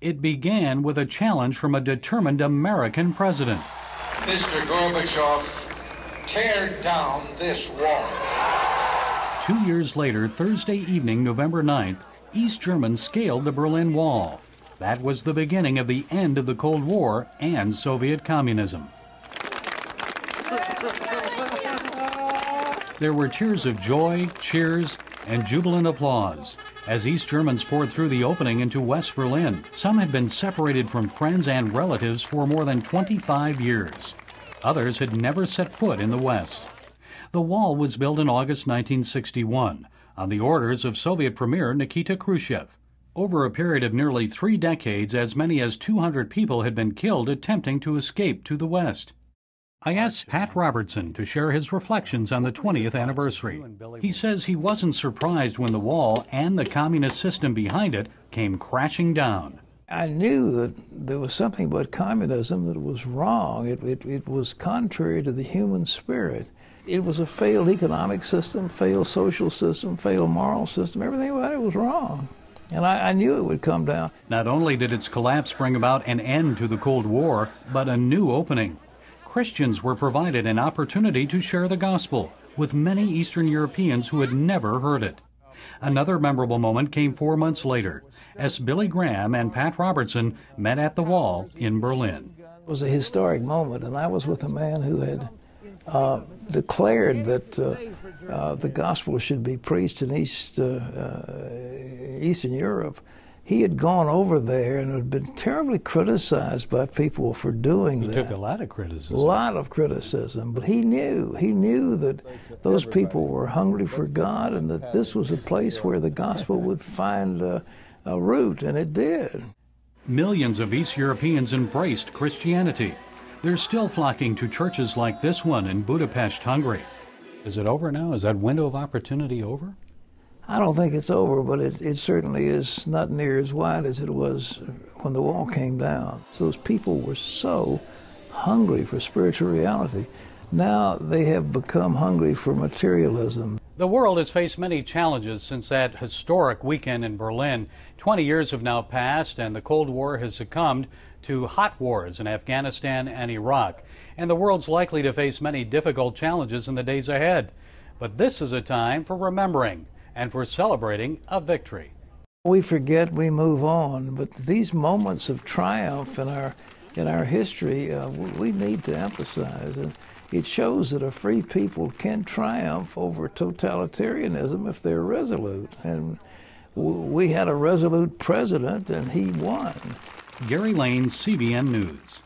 It began with a challenge from a determined American president. Mr. Gorbachev, tear down this wall. 2 years later, Thursday evening, November 9th, East Germans scaled the Berlin Wall. That was the beginning of the end of the Cold War and Soviet communism. There were tears of joy, cheers, and jubilant applause as East Germans poured through the opening into West Berlin. Some had been separated from friends and relatives for more than 25 years. Others had never set foot in the West. The wall was built in August 1961 on the orders of Soviet Premier Nikita Khrushchev. Over a period of nearly 3 decades, as many as 200 people had been killed attempting to escape to the West. I asked Pat Robertson to share his reflections on the 20th anniversary. He says he wasn't surprised when the wall and the communist system behind it came crashing down. I knew that there was something about communism that was wrong. It was contrary to the human spirit. It was a failed economic system, failed social system, failed moral system. Everything about it was wrong. And I knew it would come down. Not only did its collapse bring about an end to the Cold War, but a new opening. Christians were provided an opportunity to share the gospel with many Eastern Europeans who had never heard it. Another memorable moment came 4 months later, as Billy Graham and Pat Robertson met at the wall in Berlin. It was a historic moment, and I was with a man who had declared that the gospel should be preached in Eastern Europe. He had gone over there and had been terribly criticized by people for doing that. He took a lot of criticism. A lot of criticism, but he knew that those people were hungry for God and that this was a place where the gospel would find a root, and it did. Millions of East Europeans embraced Christianity. They're still flocking to churches like this one in Budapest, Hungary. Is it over now? Is that window of opportunity over? I don't think it's over, but it certainly is not near as wide as it was when the wall came down. So those people were so hungry for spiritual reality. Now they have become hungry for materialism. The world has faced many challenges since that historic weekend in Berlin. 20 years have now passed, and the Cold War has succumbed to hot wars in Afghanistan and Iraq. And the world's likely to face many difficult challenges in the days ahead. But this is a time for remembering and for celebrating a victory. We forget, we move on, but these moments of triumph in our history, we need to emphasize. And it shows that a free people can triumph over totalitarianism if they're resolute. And we had a resolute president, and he won. Gary Lane, CBN News.